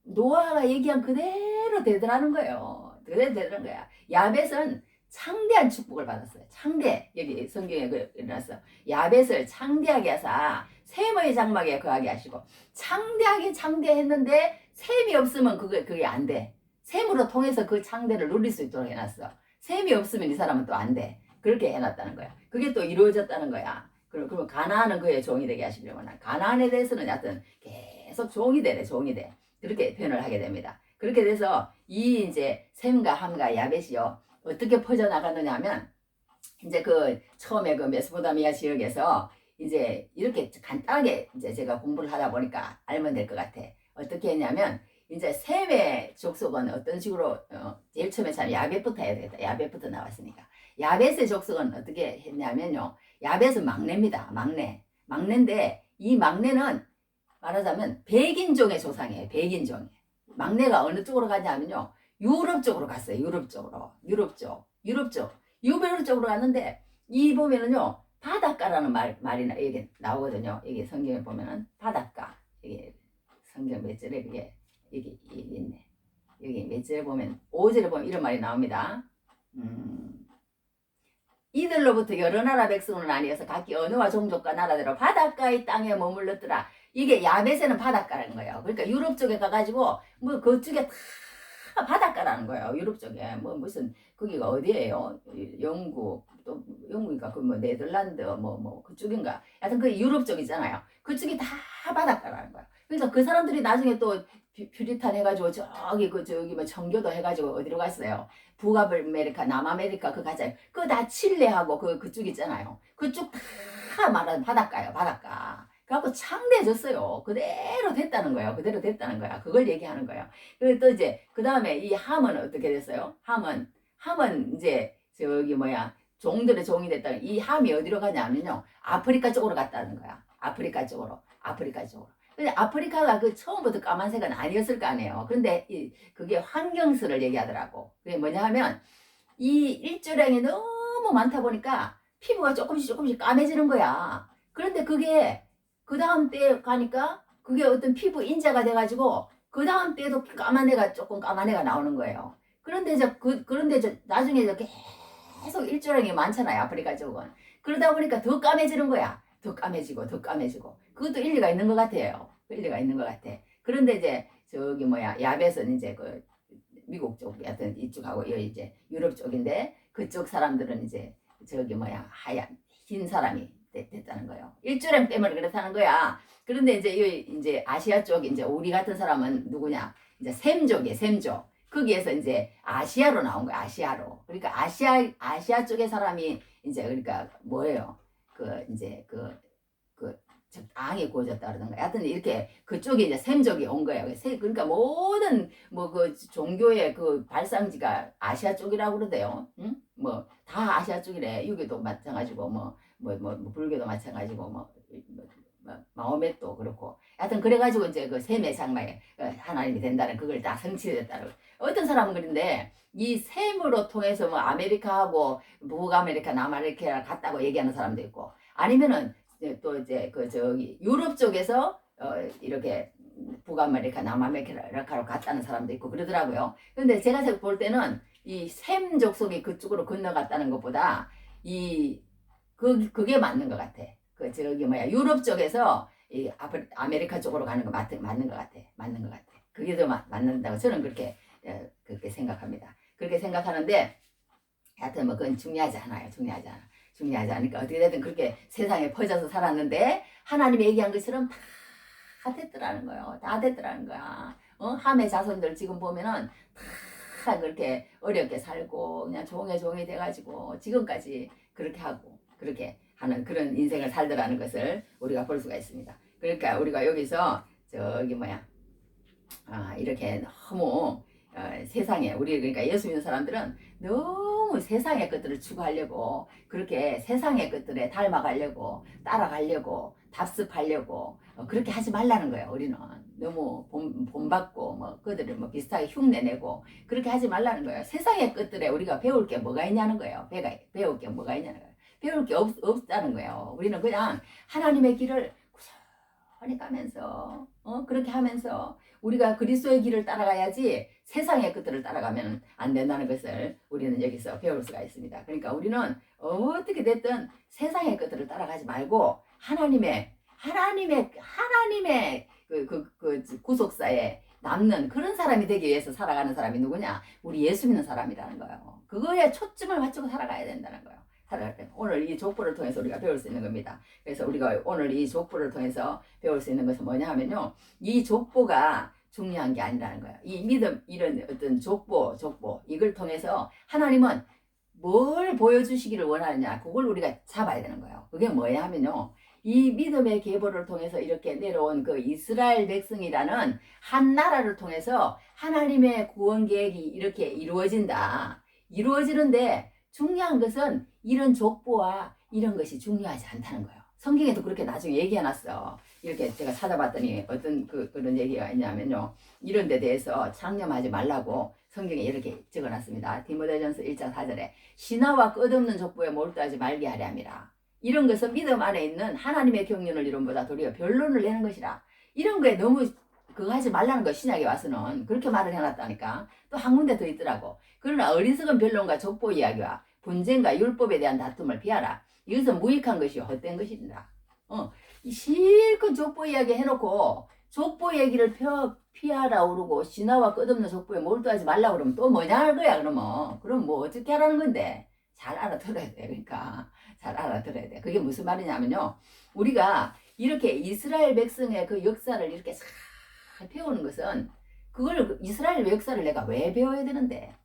노아가 얘기한 그대로 되더라는 거예요. 그대로 되더라는 거야. 야벳은 창대한 축복을 받았어요. 창대. 여기 성경에 일어났어. 야벳을 창대하게 하사 셈의 장막에 거하게 하시고 창대하게 창대했는데 셈이 없으면 그게 안 돼. 셈으로 통해서 그 창대를 누릴 수 있도록 해놨어. 셈이 없으면 이 사람은 또 안 돼. 그렇게 해놨다는 거야. 그게 또 이루어졌다는 거야. 그러면 가나안은 그의 종이 되게 하시려고 나. 가나안에 대해서는 하여튼 계속 종이 되래. 종이 돼. 그렇게 표현을 하게 됩니다. 그렇게 돼서 이 이제 셈과 함과 야벳이요. 어떻게 퍼져나갔느냐 하면 이제 그 처음에 그 메소포타미아 지역에서 이제 이렇게 간단하게 이제 제가 공부를 하다 보니까 알면 될 것 같아. 어떻게 했냐면 이제 셈의 족속은 어떤 식으로 제일 처음에 참 야벳부터 해야 되겠다. 야벳부터 나왔으니까. 야벳의 족속은 어떻게 했냐면요. 야벳은 막내입니다. 막내인데 이 막내는 말하자면 백인종의 조상이에요. 백인종이. 막내가 어느 쪽으로 가냐면요. 유럽 쪽으로 갔어요. 유럽 쪽으로 갔는데 이 보면은요. 바닷가라는 말이 여기 나오거든요. 여기 성경에 보면은 바닷가. 이게 성경 몇 절에 그게 여기 있네. 여기 몇 절에 보면 5절에 보면 이런 말이 나옵니다. 이들로부터 여러 나라 백성은 아니어서 각기 언어와 종족과 나라대로 바닷가의 땅에 머물렀더라. 이게 야벳에는 바닷가라는 거예요. 그러니까 유럽 쪽에 가가지고 뭐 그쪽에 다 바닷가라는 거예요. 유럽 쪽에 뭐 무슨 거기가 어디예요? 영국 또 영국인가 그 뭐 네덜란드 뭐 그쪽인가? 하여튼 그 유럽 쪽 있잖아요. 그쪽이 다 바닷가라는 거예요. 그래서 그 사람들이 나중에 또 퓨리탄 해가지고 저기 뭐 청교도 해가지고 어디로 갔어요? 북아메리카, 남아메리카 그 가잖아요. 그거 다 칠레하고 그쪽 있잖아요. 그쪽 다 말하는 바닷가예요. 바닷가. 그래갖고 창대해졌어요. 그대로 됐다는 거예요. 그걸 얘기하는 거예요. 그리고 또 이제 그 다음에 이 함은 어떻게 됐어요? 함은 이제 저기 종들의 종이 됐다. 이 함이 어디로 가냐면요. 아프리카 쪽으로 갔다는 거야. 아프리카 쪽으로. 근데 아프리카가 그 처음부터 까만색은 아니었을 거 아니에요. 그런데 그게 환경수를 얘기하더라고. 그게 뭐냐 하면 이 일조량이 너무 많다 보니까 피부가 조금씩 까매지는 거야. 그런데 그게 그 다음 때에 가니까 그게 어떤 피부 인자가 돼가지고 그 다음 때에도 조금 까만 애가 나오는 거예요. 그런데 나중에 계속 일조량이 많잖아요. 아프리카 쪽은. 그러다 보니까 더 까매지는 거야. 더 까매지고. 그것도 일리가 있는 것 같아요. 그런데 이제 야벳은 이제 그 미국 쪽, 하여튼 이쪽하고 이제 유럽 쪽인데 그쪽 사람들은 이제 하얀 흰 사람이 됐다는 거예요. 일조량 때문에 그렇다는 거야. 그런데 이제 아시아 쪽 이제 우리 같은 사람은 누구냐? 이제 셈족이에요. 셈족. 거기에서 이제 아시아로 나온 거야. 아시아로. 그러니까 아시아 쪽의 사람이 이제 그러니까 뭐예요? 땅에 구워졌다 그러던가. 하여튼 이렇게 그쪽에 이제 셈족이 온 거예요. 그러니까 모든 그 종교의 그 발상지가 아시아 쪽이라고 그러대요. 응? 다 아시아 쪽이래. 유교도 마찬가지고 불교도 마찬가지고 마호멧도 그렇고. 하여튼 그래가지고 이제 그 셈의 장막에 하나님이 된다는 그걸 다 성취됐다는. 어떤 사람은 그런데 이 셈으로 통해서 아메리카하고 북아메리카, 남아메리카 갔다고 얘기하는 사람도 있고, 아니면은 또 이제 유럽 쪽에서 이렇게 북아메리카, 남아메리카로 갔다는 사람도 있고 그러더라고요. 그런데 제가 볼 때는 이 셈 족속이 그쪽으로 건너갔다는 것보다 그게 맞는 것 같아. 유럽 쪽에서 아메리카 쪽으로 가는 거 맞는 것 같아. 맞는 것 같아. 그게 더 맞는다고 저는 그렇게 생각합니다. 그렇게 생각하는데 하여튼 뭐 그건 중요하지 않아요. 중요하지 않으니까 어떻게 되든 그렇게 세상에 퍼져서 살았는데 하나님이 얘기한 것처럼 다 됐더라는 거예요. 다 됐더라는 거야. 함의 자손들 지금 보면은 다 그렇게 어렵게 살고 그냥 종이 돼가지고 지금까지 그렇게 하고 그렇게 하는 그런 인생을 살더라는 것을 우리가 볼 수가 있습니다. 그러니까 우리가 여기서 이렇게 너무 세상에 우리 그러니까 예수 믿는 사람들은 너무 세상의 것들을 추구하려고 그렇게 세상의 것들에 닮아가려고 따라가려고 답습하려고 그렇게 하지 말라는 거예요. 우리는 너무 본받고 뭐 그들을 뭐 비슷하게 흉내내고 그렇게 하지 말라는 거예요. 세상의 것들에 우리가 배울 게 뭐가 있냐는 거예요. 배울 게 뭐가 있냐는 거예요. 배울 게 없다는 거예요. 우리는 그냥 하나님의 길을 꾸준히 가면서 그렇게 하면서 우리가 그리스도의 길을 따라가야지 세상의 것들을 따라가면 안 된다는 것을 우리는 여기서 배울 수가 있습니다. 그러니까 우리는 어떻게 됐든 세상의 것들을 따라가지 말고 하나님의 그 구속사에 남는 그런 사람이 되기 위해서 살아가는 사람이 누구냐? 우리 예수 믿는 사람이라는 거예요. 그거에 초점을 맞추고 살아가야 된다는 거예요. 오늘 이 족보를 통해서 우리가 배울 수 있는 겁니다. 그래서 우리가 오늘 이 족보를 통해서 배울 수 있는 것은 뭐냐 하면요. 이 족보가 중요한 게 아니라는 거예요. 이 믿음, 이런 어떤 족보, 이걸 통해서 하나님은 뭘 보여주시기를 원하느냐, 그걸 우리가 잡아야 되는 거예요. 그게 뭐냐 하면요. 이 믿음의 계보를 통해서 이렇게 내려온 그 이스라엘 백성이라는 한 나라를 통해서 하나님의 구원 계획이 이렇게 이루어지는데 중요한 것은 이런 족보와 이런 것이 중요하지 않다는 거예요. 성경에도 그렇게 나중에 얘기해놨어. 이렇게 제가 찾아봤더니 어떤 그런 얘기가 있냐면요. 이런 데 대해서 창념하지 말라고 성경에 이렇게 적어놨습니다. 디모데전서 1장 4절에 신화와 끝없는 족보에 몰두하지 말게 하려 함이라. 이런 것은 믿음 안에 있는 하나님의 경륜을 이론보다 도리어 변론을 내는 것이라. 이런 거에 너무 그거 하지 말라는 거 신약에 와서는 그렇게 말을 해놨다니까. 또 한 군데 더 있더라고. 그러나 어리석은 변론과 족보 이야기와 분쟁과 율법에 대한 다툼을 피하라. 이것은 무익한 것이요 헛된 것이니라. 실컷 족보 이야기 해놓고 족보 얘기를 피하라 오르고 신화와 끝없는 족보에 몰두하지 말라 그러면 또 뭐냐 할 거야 그러면. 그럼 뭐 어떻게 하라는 건데. 잘 알아들어야 돼. 그러니까 잘 알아들어야 돼. 그게 무슨 말이냐면요. 우리가 이렇게 이스라엘 백성의 그 역사를 이렇게 잘 배우는 것은 그걸 이스라엘 역사를 내가 왜 배워야 되는데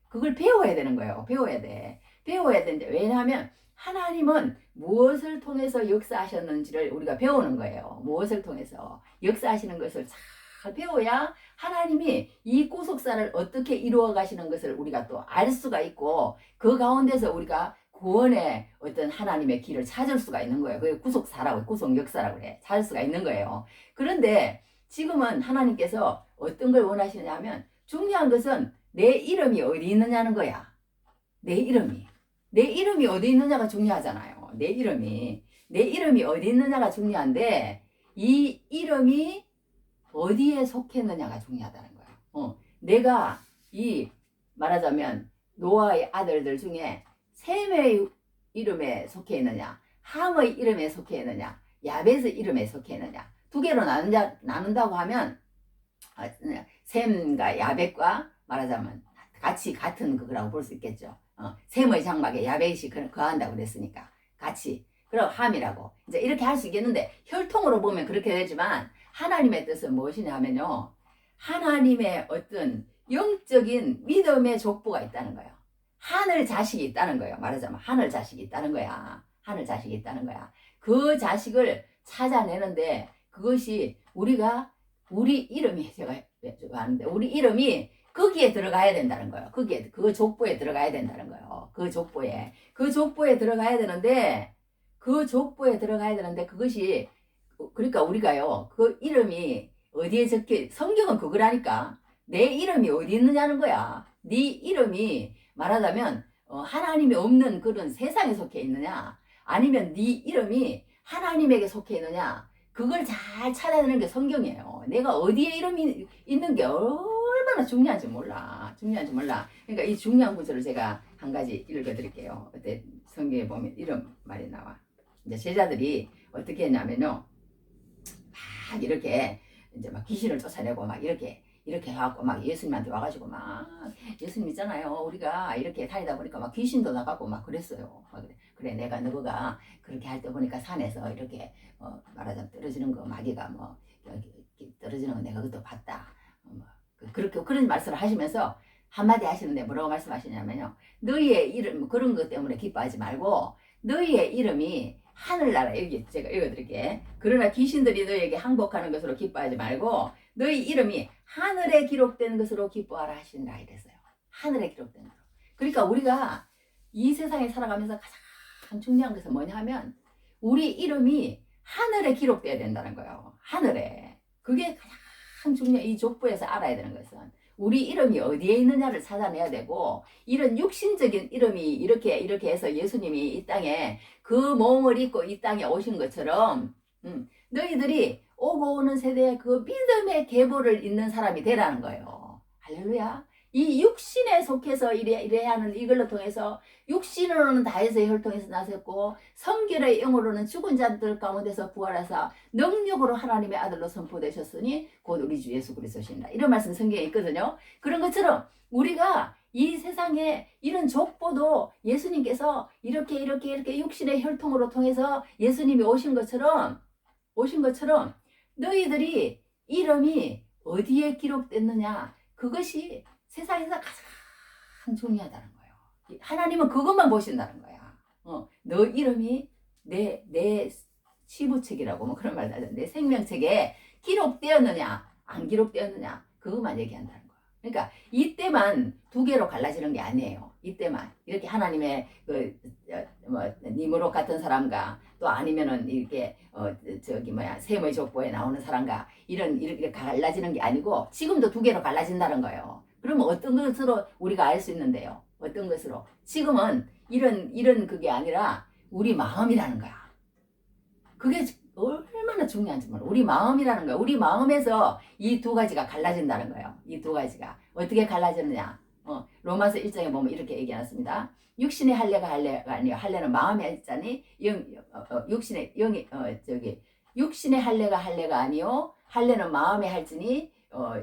그걸 배워야 되는 거예요. 배워야 되는데 왜냐하면 하나님은 무엇을 통해서 역사하셨는지를 우리가 배우는 거예요. 무엇을 통해서 역사하시는 것을 잘 배워야 하나님이 이 구속사를 어떻게 이루어 가시는 것을 우리가 또 알 수가 있고 그 가운데서 우리가 구원의 어떤 하나님의 길을 찾을 수가 있는 거예요. 그게 구속사라고 구속 역사라고 그래. 찾을 수가 있는 거예요. 그런데 지금은 하나님께서 어떤 걸 원하시냐면 중요한 것은 내 이름이 어디 있느냐는 거야. 내 이름이 어디 있느냐가 중요하잖아요. 내 이름이 어디 있느냐가 중요한데 이 이름이 어디에 속했느냐가 중요하다는 거예요. 내가 말하자면 노아의 아들들 중에 셈의 이름에 속해 있느냐, 함의 이름에 속해 있느냐, 야벳의 이름에 속해 있느냐. 두 개로 나눈다고 하면 셈과 야벳과 말하자면 같이 같은 그거라고 볼 수 있겠죠. 셈의 장막에 야벳이 거한다고 그랬으니까 같이. 그리고 함이라고 이제 이렇게 할 수 있겠는데 혈통으로 보면 그렇게 되지만 하나님의 뜻은 무엇이냐 하면요. 하나님의 어떤 영적인 믿음의 족보가 있다는 거예요. 하늘 자식이 있다는 거예요. 말하자면 하늘 자식이 있다는 거야. 그 자식을 찾아내는데 그것이 우리 이름이 제가 하는데 우리 이름이 거기에 들어가야 된다는 거예요. 그 족보에 들어가야 된다는 거예요. 그 족보에 들어가야 되는데 그것이 그러니까 우리가요. 그 이름이 어디에 성경은 그거라니까. 내 이름이 어디 있느냐는 거야. 네 이름이 말하자면 하나님이 없는 그런 세상에 속해 있느냐 아니면 네 이름이 하나님에게 속해 있느냐 그걸 잘 찾아내는 게 성경이에요. 내가 어디에 이름이 있는 게 얼마나 중요한지 몰라. 그러니까 이 중요한 구절을 제가 한 가지 읽어드릴게요. 그때 성경에 보면 이런 말이 나와. 이제 제자들이 어떻게 했냐면요. 막 이렇게 이제 막 귀신을 쫓아내고 막 이렇게 해갖고 막 예수님한테 와가지고 막 예수님 있잖아요. 우리가 이렇게 다니다 보니까 막 귀신도 나가고 막 그랬어요. 막 그래 내가 너가 그렇게 할 때 보니까 산에서 이렇게 말하자면 떨어지는 거 마귀가 뭐 이렇게 떨어지는 거 내가 그것도 봤다. 뭐 그렇게 그런 말씀을 하시면서 한마디 하시는데 뭐라고 말씀하시냐면요. 너희의 이름 그런 것 때문에 기뻐하지 말고 너희의 이름이 하늘나라 여기 제가 읽어드릴게. 그러나 귀신들이 너희에게 항복하는 것으로 기뻐하지 말고 너희 이름이 하늘에 기록된 것으로 기뻐하라 하신다 이랬어요. 하늘에 기록된 것으로. 그러니까 우리가 이 세상에 살아가면서 가장 중요한 것은 뭐냐 하면 우리 이름이 하늘에 기록돼야 된다는 거예요. 하늘에. 그게 가장 중요해. 이 족보에서 알아야 되는 것은 우리 이름이 어디에 있느냐를 찾아내야 되고 이런 육신적인 이름이 이렇게 해서 예수님이 이 땅에 그 몸을 입고 이 땅에 오신 것처럼 너희들이 오고 오는 세대에 그 믿음의 계보를 잇는 사람이 되라는 거예요. 할렐루야. 이 육신에 속해서 이래 하는 이걸로 통해서 육신으로는 다윗의 혈통에서 나섰고 성결의 영으로는 죽은 자들 가운데서 부활하사 능력으로 하나님의 아들로 선포되셨으니 곧 우리 주 예수 그리스도시니라. 이런 말씀 성경에 있거든요. 그런 것처럼 우리가 이 세상에 이런 족보도 예수님께서 이렇게 육신의 혈통으로 통해서 예수님이 오신 것처럼 너희들이 이름이 어디에 기록됐느냐 그것이 세상에서 가장 중요하다는 거예요. 하나님은 그것만 보신다는 거야. 너 이름이 내 치부책이라고 뭐 그런 말도 하잖아. 내 생명책에 기록되었느냐 안 기록되었느냐 그것만 얘기한다는 거야. 그러니까 이때만 두 개로 갈라지는 게 아니에요. 이때만 이렇게 하나님의 니무롯 같은 사람과 또 아니면은 이렇게 셈의 족보에 나오는 사람과 이렇게 갈라지는 게 아니고 지금도 두 개로 갈라진다는 거예요. 그러면 어떤 것으로 우리가 알 수 있는데요? 어떤 것으로? 지금은 이런 그게 아니라 우리 마음이라는 거야. 그게 얼마나 중요한지 몰라. 우리 마음이라는 거야. 우리 마음에서 이 두 가지가 갈라진다는 거예요. 이 두 가지가. 어떻게 갈라지느냐? 로마서 1장에 보면 이렇게 얘기해놨습니다. 육신의 할례가 아니요. 할례는 마음에 있자니 육신의 할례가 아니요. 할례는 마음에 할지니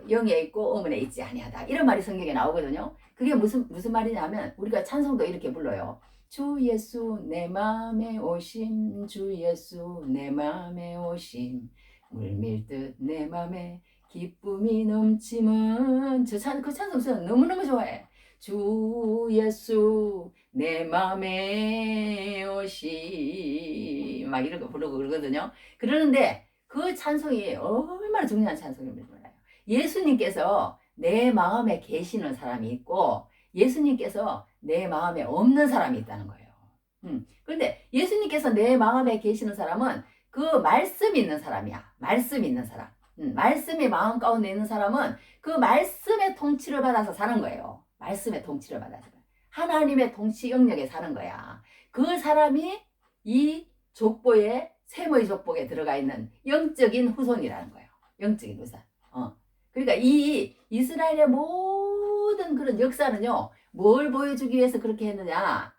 영에 있고 의문에 있지 아니하다. 이런 말이 성경에 나오거든요. 그게 무슨 말이냐면 우리가 찬송도 이렇게 불러요. 주 예수 내 마음에 오심 주 예수 내 마음에 오심 물밀듯 내 마음에 기쁨이 넘치면 그 찬송 너무너무 좋아해. 주 예수 내 마음에 오심 막 이런 거 부르고 그러거든요. 그러는데 그 찬송이 얼마나 중요한 찬송인지 몰라요. 예수님께서 내 마음에 계시는 사람이 있고 예수님께서 내 마음에 없는 사람이 있다는 거예요. 그런데 예수님께서 내 마음에 계시는 사람은 그 말씀 있는 사람이야. 말씀 있는 사람. 말씀이 마음 가운데 있는 사람은 그 말씀의 통치를 받아서 사는 거예요. 말씀의 통치를 받아서. 하나님의 통치 영역에 사는 거야. 그 사람이 이 족보에 셈의 족보에 들어가 있는 영적인 후손이라는 거예요. 영적인 후손. 그러니까 이 이스라엘의 모든 그런 역사는요. 뭘 보여주기 위해서 그렇게 했느냐.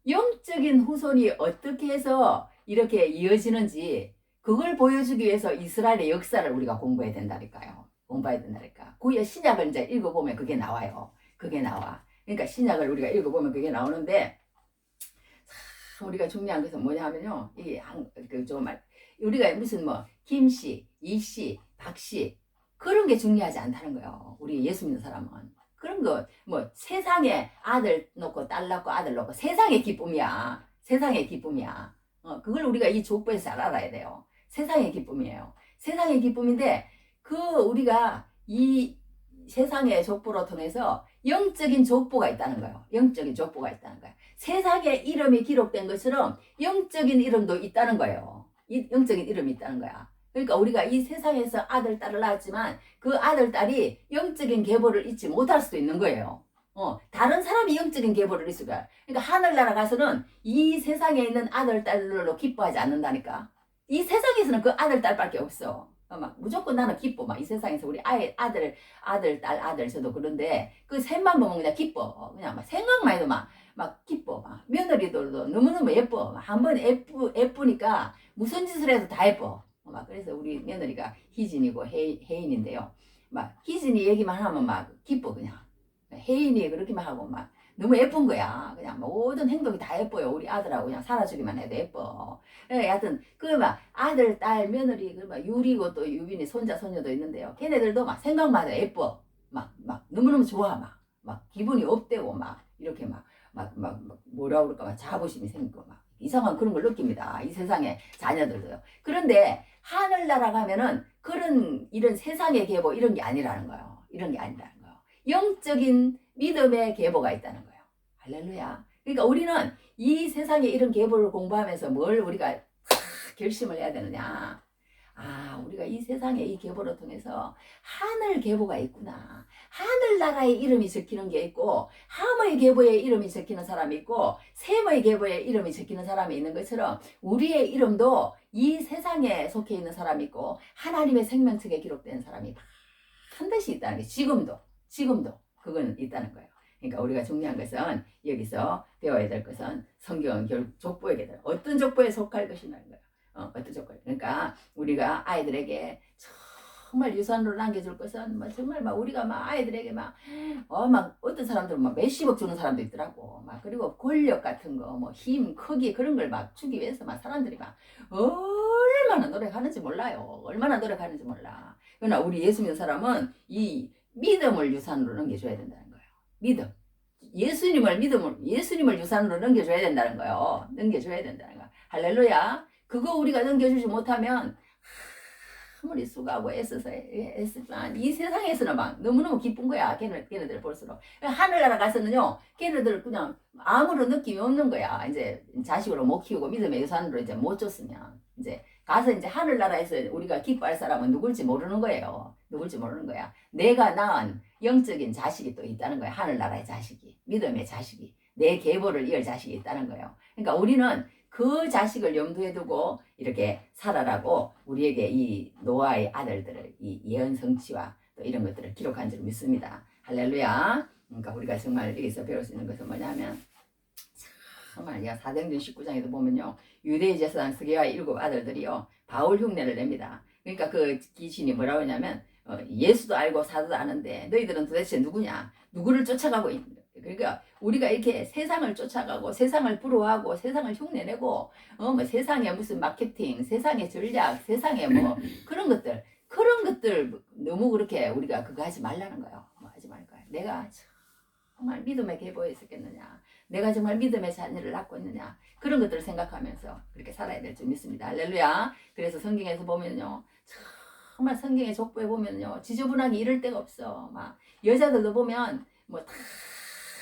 영적인 후손이 어떻게 해서 이렇게 이어지는지 그걸 보여주기 위해서 이스라엘의 역사를 우리가 공부해야 된다니까요. 공부해야 된다니까. 구약 신약을 이제 읽어보면 그게 나와요. 그게 나와. 그러니까 신약을 우리가 읽어보면 그게 나오는데 우리가 중요한 것은 뭐냐 하면요. 이게 우리가 무슨 김씨, 이씨, 박씨 그런 게 중요하지 않다는 거예요. 우리 예수 믿는 사람은. 그런 거 세상에 아들 놓고 딸 낳고 아들 놓고 세상의 기쁨이야. 세상의 기쁨이야. 그걸 우리가 이 족보에서 잘 알아야 돼요. 세상의 기쁨이에요. 세상의 기쁨인데 우리가 이 세상의 족보로 통해서 영적인 족보가 있다는 거예요. 영적인 족보가 있다는 거예요. 세상에 이름이 기록된 것처럼 영적인 이름도 있다는 거예요. 영적인 이름이 있다는 거야. 그러니까 우리가 이 세상에서 아들, 딸을 낳았지만 그 아들, 딸이 영적인 계보를 잊지 못할 수도 있는 거예요. 다른 사람이 영적인 계보를 잊을 거야. 그러니까 하늘나라 가서는 이 세상에 있는 아들, 딸들로 기뻐하지 않는다니까. 이 세상에서는 그 아들, 딸밖에 없어. 막 무조건 나는 기뻐. 막 이 세상에서 우리 아들, 딸, 아들 저도 그런데 그 셋만 보면 그냥 기뻐. 그냥 막 생각만 해도 막 기뻐. 막 며느리들도 너무너무 예뻐. 한번 예쁘니까 무슨 짓을 해도 다 예뻐. 막 그래서 우리 며느리가 희진이고 혜인인데요. 막 희진이 얘기만 하면 막 기뻐 그냥. 혜인이 그렇게만 하고 막 너무 예쁜 거야. 그냥 모든 행동이 다 예뻐요. 우리 아들하고 그냥 살아주기만 해도 예뻐. 하여튼 그 막 아들, 딸, 며느리 그 막 유리고 또 유빈이 손자, 손녀도 있는데요. 걔네들도 막 생각만 해도 예뻐. 막 너무너무 좋아. 막 기분이 업되고 막 이렇게 막 뭐라 그럴까 막 자부심이 생기고 막 이상한 그런 걸 느낍니다. 이 세상의 자녀들도요. 그런데 하늘나라 가면은 그런 이런 세상의 계보 이런 게 아니라는 거예요. 이런 게 아니라는 거예요. 영적인 믿음의 계보가 있다는 거예요. 할렐루야. 그러니까 우리는 이 세상의 이런 계보를 공부하면서 뭘 우리가 결심을 해야 되느냐. 우리가 이 세상의 이 계보를 통해서 하늘 계보가 있구나. 하늘나라의 이름이 적히는 게 있고 함의 계보에 이름이 적히는 사람이 있고 셈의 계보에 이름이 적히는 사람이 있는 것처럼 우리의 이름도 이 세상에 속해 있는 사람이 있고 하나님의 생명책에 기록된 사람이 반드시 있다는 게 지금도 그건 있다는 거예요. 그러니까 우리가 중요한 것은 여기서 배워야 될 것은 성경은 결국 족보에게 어떤 족보에 속할 것이냐는 거예요. 어떤 족보. 그러니까 우리가 아이들에게 정말 유산으로 남겨줄 것은 정말 우리가 아이들에게 막 어떤 사람들은 막 몇십억 주는 사람도 있더라고. 그리고 권력 같은 거, 힘, 크기 그런 걸 주기 위해서 사람들이 얼마나 노력하는지 몰라요. 얼마나 노력하는지 몰라. 그러나 우리 예수 믿는 사람은 이 믿음을 유산으로 넘겨줘야 된다는 거예요. 믿음. 예수님을 유산으로 넘겨줘야 된다는 거예요. 넘겨줘야 된다는 거예요. 할렐루야. 그거 우리가 넘겨주지 못하면 아무리 수고하고 애쓰지만 이 세상에서는 너무너무 기쁜 거야. 걔네들 볼수록. 하늘나라 가서는요, 걔네들 그냥 아무런 느낌이 없는 거야. 이제 자식으로 못 키우고 믿음의 유산으로 이제 못 줬으면. 이제 가서 이제 하늘나라에서 우리가 기뻐할 사람은 누굴지 모르는 거예요. 누굴지 모르는 거야. 내가 낳은 영적인 자식이 또 있다는 거야. 하늘나라의 자식이. 믿음의 자식이. 내 계보를 이을 자식이 있다는 거예요. 그러니까 우리는 그 자식을 염두에 두고 이렇게 살아라고 우리에게 이 노아의 아들들을 이 예언 성취와 또 이런 것들을 기록한 줄 믿습니다. 할렐루야. 그러니까 우리가 정말 여기서 배울 수 있는 것은 뭐냐면 정말 사도행전 19장에도 보면요. 유대인 제사장 스게와의 7 아들들이요. 바울 흉내를 냅니다. 그러니까 그 귀신이 뭐라고 하냐면 예수도 알고 사도도 아는데 너희들은 도대체 누구냐? 누구를 쫓아가고 있는 그러니까 우리가 이렇게 세상을 쫓아가고 세상을 부러워하고 세상을 흉내내고 세상에 무슨 마케팅, 세상의 전략, 세상에 그런 것들 너무 그렇게 우리가 그거 하지 말라는 거예요. 하지 말 거예요. 내가 정말 믿음의 계보에 있었겠느냐, 내가 정말 믿음의 자녀를 낳고 있느냐, 그런 것들을 생각하면서 그렇게 살아야 될 줄 믿습니다. 할렐루야. 그래서 성경에서 보면요, 정말 성경의 족보에 보면요, 지저분하게 이럴 데가 없어. 여자들도 보면 다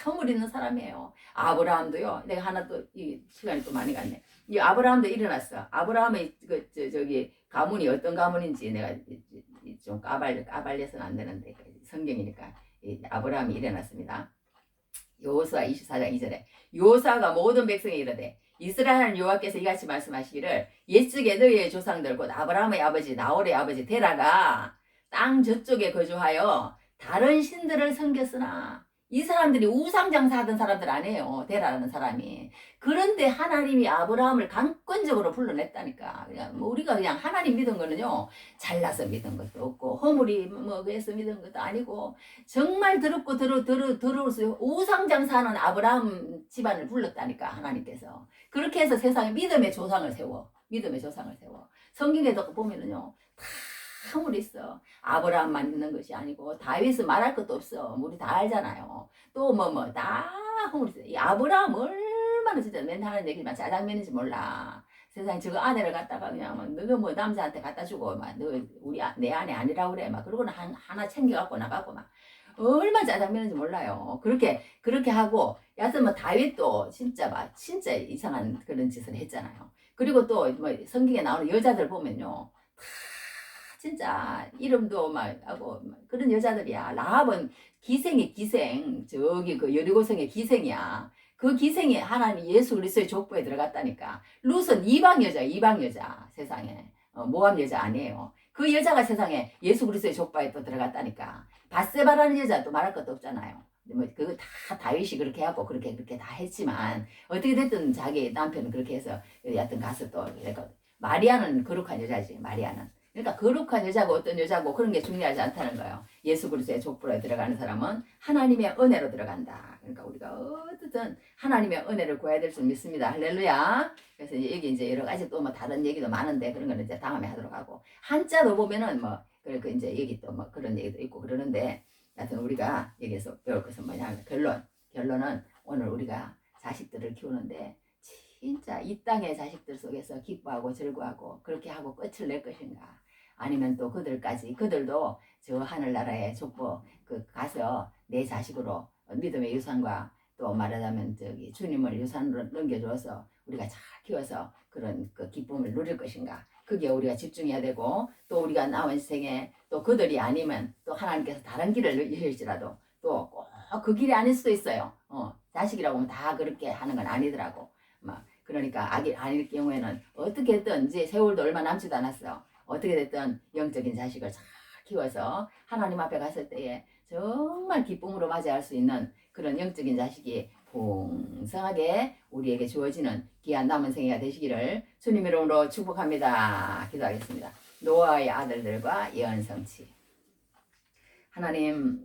허물 있는 사람이에요. 아브라함도요. 내가 하나 또 이 시간이 또 많이 갔네. 이 아브라함도 일어났어. 아브라함의 저기 가문이 어떤 가문인지 내가 좀 까발려서는 안 되는데 성경이니까 아브라함이 일어났습니다. 여호수아 24장 2절에 여호수아가 모든 백성에 이르되 이스라엘 여호와께서 이같이 말씀하시기를 옛적에 너희의 조상들 곧 아브라함의 아버지 나홀의 아버지 데라가 땅 저쪽에 거주하여 다른 신들을 섬겼으나 이 사람들이 우상장사하던 사람들 아니에요. 데라라는 사람이. 그런데 하나님이 아브라함을 강권적으로 불러냈다니까. 우리가 그냥 하나님 믿은 거는요, 잘나서 믿은 것도 없고 허물이 그래서 믿은 것도 아니고 정말 더럽고 더러울수록 우상장사하는 아브라함 집안을 불렀다니까. 하나님께서 그렇게 해서 세상에 믿음의 조상을 세워. 성경에도 보면은요, 허물 있어. 아브라함만 있는 것이 아니고 다윗은 말할 것도 없어. 우리 다 알잖아요. 또 다 허물 있어. 이 아브라함 얼마나 진짜 맨날 하는 얘기지만 짜장면인지 몰라. 세상에 저거 아내를 갖다가 그냥 너가 남자한테 갖다 주고 너 내 아내 아니라고 그래. 그러고는 하나 챙겨갖고 나가고 얼마나 짜장면인지 몰라요. 그렇게 하고 여하튼 다윗도 진짜 이상한 그런 짓을 했잖아요. 그리고 또 성경에 나오는 여자들 보면요, 진짜 이름도 하고 그런 여자들이야. 라합은 기생. 저기 그 여리고성의 기생이야. 그 기생이 하나님 예수 그리스도의 족보에 들어갔다니까. 룻은 이방 여자 세상에 모함 여자 아니에요. 그 여자가 세상에 예수 그리스도의 족바에 또 들어갔다니까. 밧세바라는 여자 또 말할 것도 없잖아요. 뭐 그거 다 다윗이 그렇게 하고 그렇게 다 했지만 어떻게 됐든 자기 남편은 그렇게 해서 여하튼 가서 또 그러니까 마리아는 거룩한 여자지. 마리아는. 그러니까 거룩한 여자고 어떤 여자고 그런 게 중요하지 않다는 거예요. 예수 그리스도의 족보에 들어가는 사람은 하나님의 은혜로 들어간다. 그러니까 우리가 어떻든 하나님의 은혜를 구해야 될 줄 믿습니다. 할렐루야. 그래서 여기 이제 여러 가지 또 뭐 다른 얘기도 많은데 그런 거는 이제 다음에 하도록 하고 한자로 보면은 뭐 그 이제 여기 또 뭐 그런 얘기도 있고 그러는데 하여튼 우리가 여기서 배울 것은 뭐냐면 결론은 오늘 우리가 자식들을 키우는데 진짜 이 땅의 자식들 속에서 기뻐하고 즐거워하고 그렇게 하고 끝을 낼 것인가 아니면 또 그들도 저 하늘나라의 족보 그 가서 내 자식으로 믿음의 유산과 또 말하자면 저기 주님을 유산으로 넘겨줘서 우리가 잘 키워서 그런 그 기쁨을 누릴 것인가 그게 우리가 집중해야 되고 또 우리가 남은 생에 또 그들이 아니면 또 하나님께서 다른 길을 여실지라도 또 꼭 그 길이 아닐 수도 있어요. 자식이라고 하면 다 그렇게 하는 건 아니더라고. 막 그러니까 아닐 경우에는 어떻게든 이제 세월도 얼마 남지도 않았어. 어떻게 됐든 영적인 자식을 잘 키워서 하나님 앞에 갔을 때에 정말 기쁨으로 맞이할 수 있는 그런 영적인 자식이 풍성하게 우리에게 주어지는 귀한 남은 생애가 되시기를 주님 이름으로 축복합니다. 기도하겠습니다. 노아의 아들들과 예언 성취. 하나님